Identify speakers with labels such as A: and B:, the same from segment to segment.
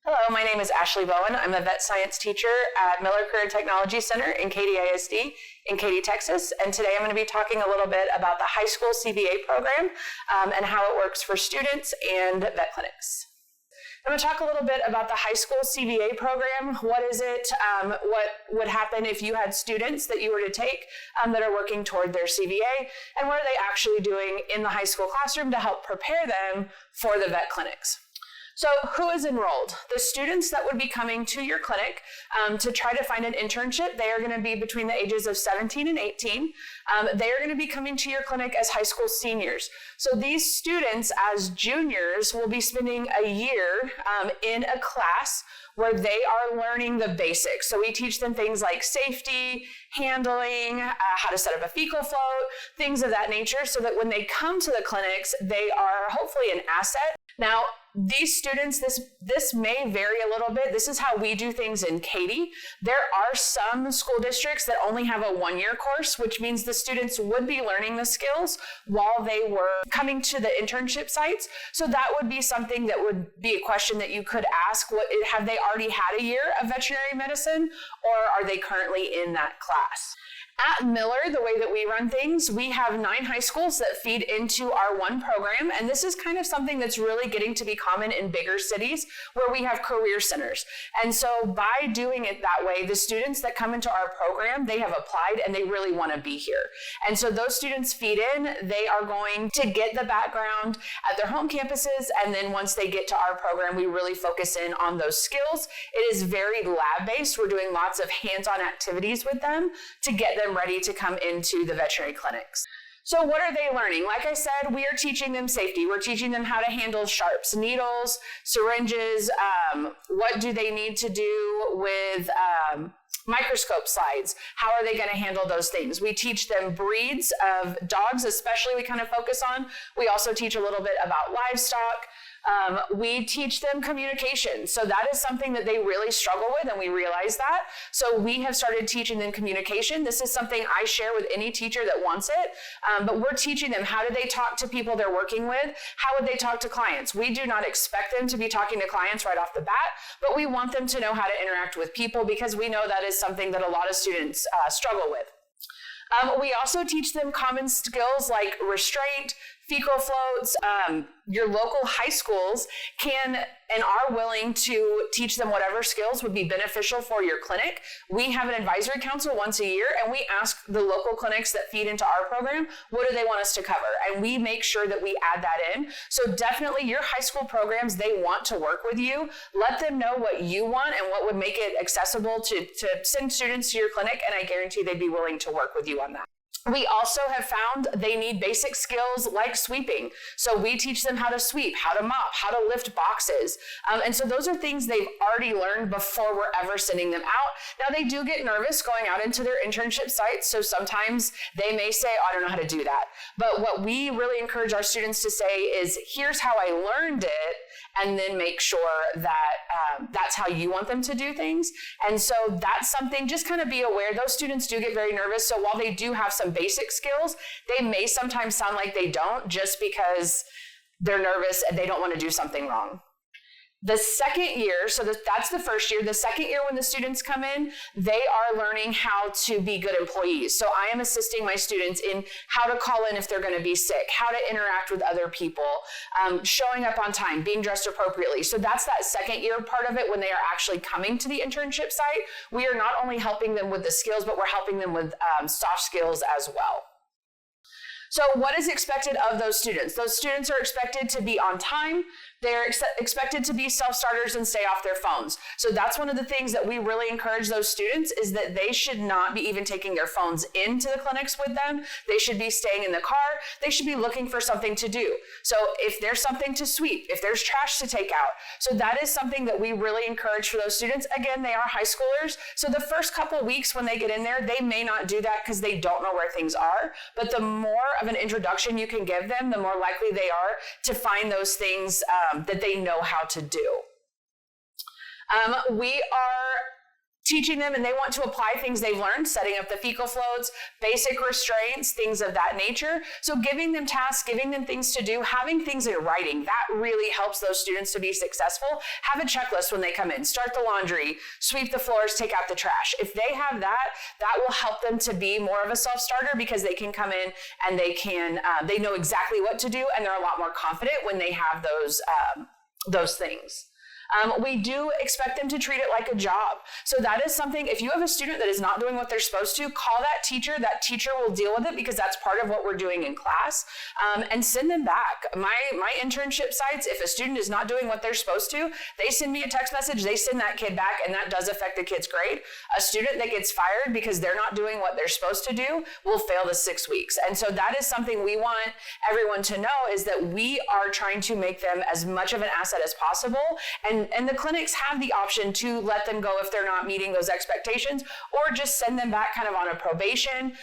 A: Hello, my name is Ashlie Bowen. I'm a vet science teacher at Miller Career Technology Center in Katy ISD in Katy, Texas. And today I'm going to be talking a little bit about the high school CVA program and how it works for students and vet clinics. I'm going to talk a little bit about the high school CVA program. What is it? What would happen if you had students that you were to take that are working toward their CVA? And what are they actually doing in the high school classroom to help prepare them for the vet clinics? So who is enrolled? The students that would be coming to your clinic to try to find an internship, they are going to be between the ages of 17 and 18. They are going to be coming to your clinic as high school seniors. So these students as juniors will be spending a year in a class where they are learning the basics. So we teach them things like safety, handling, how to set up a fecal float, things of that nature, so that when they come to the clinics, they are hopefully an asset. Now, these students, this may vary a little bit. This is how we do things in Katy. There are some school districts that only have a one-year course, which means the students would be learning the skills while they were coming to the internship sites. So that would be something that would be a question that you could ask. Have they already had a year of veterinary medicine, or are they currently in that class? At Miller, the way that we run things, we have 9 high schools that feed into our one program, and this is kind of something that's really getting to be common in bigger cities where we have career centers. And so by doing it that way, the students that come into our program, they have applied and they really want to be here. And so those students feed in, they are going to get the background at their home campuses, and then once they get to our program, we really focus in on those skills. It is very lab-based. We're doing lots of hands-on activities with them to get them ready to come into the veterinary clinics. So what are they learning? Like I said, we are teaching them safety. We're teaching them how to handle sharps, needles, syringes. What do they need to do with microscope slides? How are they going to handle those things? We teach them breeds of dogs, especially we kind of focus on. We also teach a little bit about livestock. We teach them communication. So that is something that they really struggle with, and we realize that. So we have started teaching them communication. This is something I share with any teacher that wants it, but we're teaching them how do they talk to people they're working with? How would they talk to clients? We do not expect them to be talking to clients right off the bat, but we want them to know how to interact with people because we know that is something that a lot of students struggle with. We also teach them common skills like restraint, fecal floats. Your local high schools can and are willing to teach them whatever skills would be beneficial for your clinic. We have an advisory council once a year, and we ask the local clinics that feed into our program, what do they want us to cover? And we make sure that we add that in. So definitely your high school programs, they want to work with you. Let them know what you want and what would make it accessible to send students to your clinic, and I guarantee they'd be willing to work with you on that. We also have found they need basic skills like sweeping. So we teach them how to sweep, how to mop, how to lift boxes. And so those are things they've already learned before we're ever sending them out. Now they do get nervous going out into their internship sites. So sometimes they may say, oh, I don't know how to do that. But what we really encourage our students to say is, here's how I learned it, and then make sure that that's how you want them to do things. And so that's something, just kind of be aware. Those students do get very nervous. So while they do have some basic skills, they may sometimes sound like they don't just because they're nervous and they don't want to do something wrong. The second year, so that's the first year. The second year when the students come in, they are learning how to be good employees. So I am assisting my students in how to call in if they're going to be sick, how to interact with other people, showing up on time, being dressed appropriately. So that's that second year part of it when they are actually coming to the internship site. We are not only helping them with the skills, but we're helping them with soft skills as well. So what is expected of those students? Those students are expected to be on time. They're expected to be self-starters and stay off their phones. So that's one of the things that we really encourage those students, is that they should not be even taking their phones into the clinics with them. They should be staying in the car. They should be looking for something to do. So if there's something to sweep, if there's trash to take out. So that is something that we really encourage for those students. Again, they are high schoolers. So the first couple of weeks when they get in there, they may not do that because they don't know where things are. But the more of an introduction you can give them, the more likely they are to find those things that they know how to do. We are teaching them, and they want to apply things they've learned, setting up the fecal floats, basic restraints, things of that nature. So giving them tasks, giving them things to do, having things in writing, that really helps those students to be successful. Have a checklist when they come in, start the laundry, sweep the floors, take out the trash. If they have that, that will help them to be more of a self-starter, because they can come in and they know exactly what to do, and they're a lot more confident when they have those things. We do expect them to treat it like a job. So that is something, if you have a student that is not doing what they're supposed to, call that teacher will deal with it, because that's part of what we're doing in class, and send them back. My internship sites, if a student is not doing what they're supposed to, they send me a text message, they send that kid back, and that does affect the kid's grade. A student that gets fired because they're not doing what they're supposed to do will fail the 6 weeks. And so that is something we want everyone to know, is that we are trying to make them as much of an asset as possible. And the clinics have the option to let them go if they're not meeting those expectations, or just send them back kind of on a probation.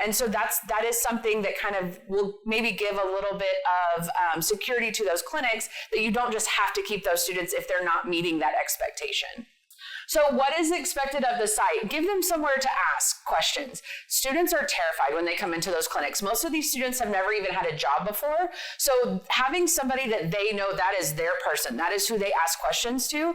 A: And so that is something that kind of will maybe give a little bit of security to those clinics, that you don't just have to keep those students if they're not meeting that expectation. So what is expected of the site? Give them somewhere to ask questions. Students are terrified when they come into those clinics. Most of these students have never even had a job before. So having somebody that they know that is their person, that is who they ask questions to,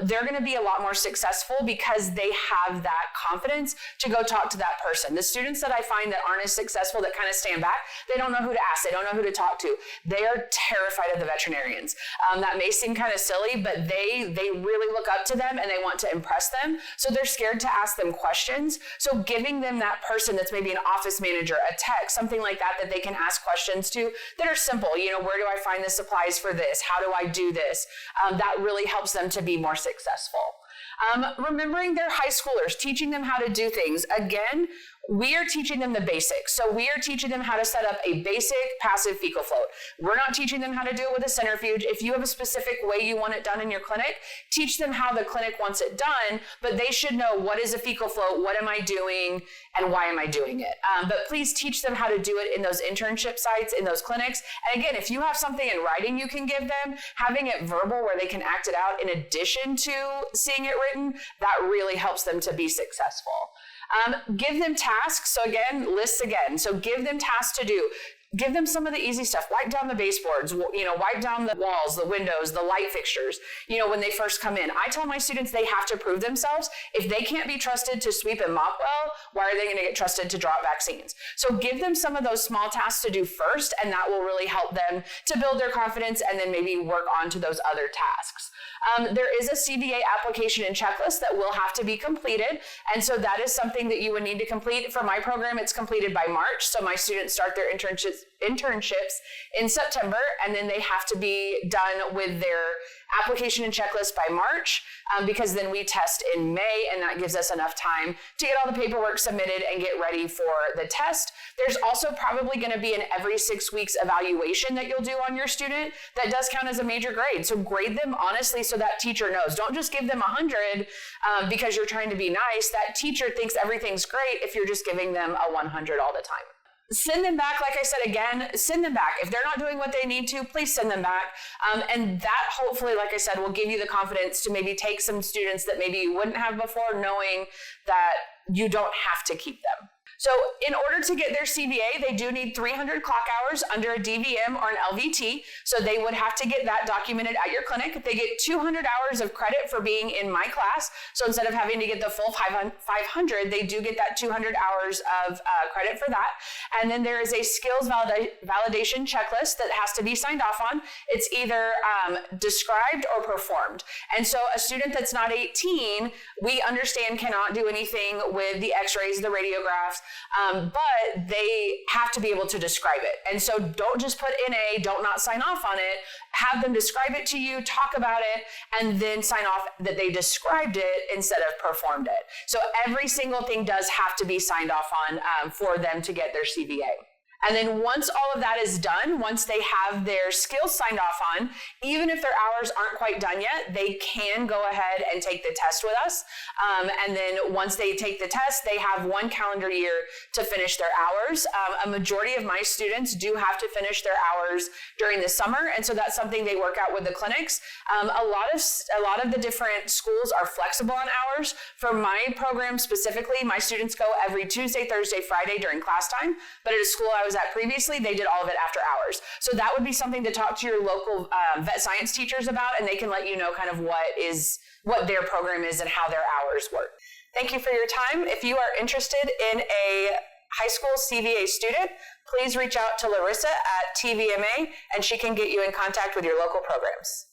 A: they're going to be a lot more successful, because they have that confidence to go talk to that person. The students that I find that aren't as successful, that kind of stand back, they don't know who to ask. They don't know who to talk to. They are terrified of the veterinarians. That may seem kind of silly, but they really look up to them, and they want to impress them. So they're scared to ask them questions. So giving them that person that's maybe an office manager, a tech, something like that they can ask questions to, that are simple. Where do I find the supplies for this? How do I do this? That really helps them to be more successful. Remembering they're high schoolers, teaching them how to do things. Again, we are teaching them the basics. So we are teaching them how to set up a basic passive fecal float. We're not teaching them how to do it with a centrifuge. If you have a specific way you want it done in your clinic, teach them how the clinic wants it done, but they should know, what is a fecal float, what am I doing, and why am I doing it? But please teach them how to do it in those internship sites, in those clinics. And again, if you have something in writing you can give them, having it verbal where they can act it out in addition to seeing it written, that really helps them to be successful. Give them tasks. So again, lists again. So give them tasks to do. Give them some of the easy stuff. Wipe down the baseboards, wipe down the walls, the windows, the light fixtures, when they first come in. I tell my students they have to prove themselves. If they can't be trusted to sweep and mop well, why are they going to get trusted to drop vaccines? So give them some of those small tasks to do first, and that will really help them to build their confidence, and then maybe work on to those other tasks. There is a CVA application and checklist that will have to be completed. And so that is something that you would need to complete. For my program, it's completed by March. So my students start their internships in September, and then they have to be done with their application and checklist by March, because then we test in May, and that gives us enough time to get all the paperwork submitted and get ready for the test. There's also probably going to be an every 6 weeks evaluation that you'll do on your student that does count as a major grade. So grade them honestly, so that teacher knows. Don't just give them 100 because you're trying to be nice. That teacher thinks everything's great if you're just giving them a 100 all the time. Send them back. Like I said, again, send them back. If they're not doing what they need to, please send them back. And that hopefully, like I said, will give you the confidence to maybe take some students that maybe you wouldn't have before, knowing that you don't have to keep them. So in order to get their CVA, they do need 300 clock hours under a DVM or an LVT. So they would have to get that documented at your clinic. They get 200 hours of credit for being in my class. So instead of having to get the full 500, they do get that 200 hours of credit for that. And then there is a skills validation checklist that has to be signed off on. It's either described or performed. And so a student that's not 18, we understand cannot do anything with the x-rays, the radiographs, but they have to be able to describe it. And so don't just put NA, don't not sign off on it. Have them describe it to you, talk about it, and then sign off that they described it instead of performed it. So every single thing does have to be signed off on for them to get their CVA. And then once all of that is done, once they have their skills signed off on, even if their hours aren't quite done yet, they can go ahead and take the test with us. And then once they take the test, they have 1 calendar year to finish their hours. A majority of my students do have to finish their hours during the summer. And so that's something they work out with the clinics. A lot of the different schools are flexible on hours. For my program specifically, my students go every Tuesday, Thursday, Friday during class time. But at a school I was at previously, they did all of it after hours. So that would be something to talk to your local vet science teachers about, and they can let you know kind of what their program is and how their hours work. Thank you for your time. If you are interested in a high school CVA student, please reach out to Larissa at TVMA, and she can get you in contact with your local programs.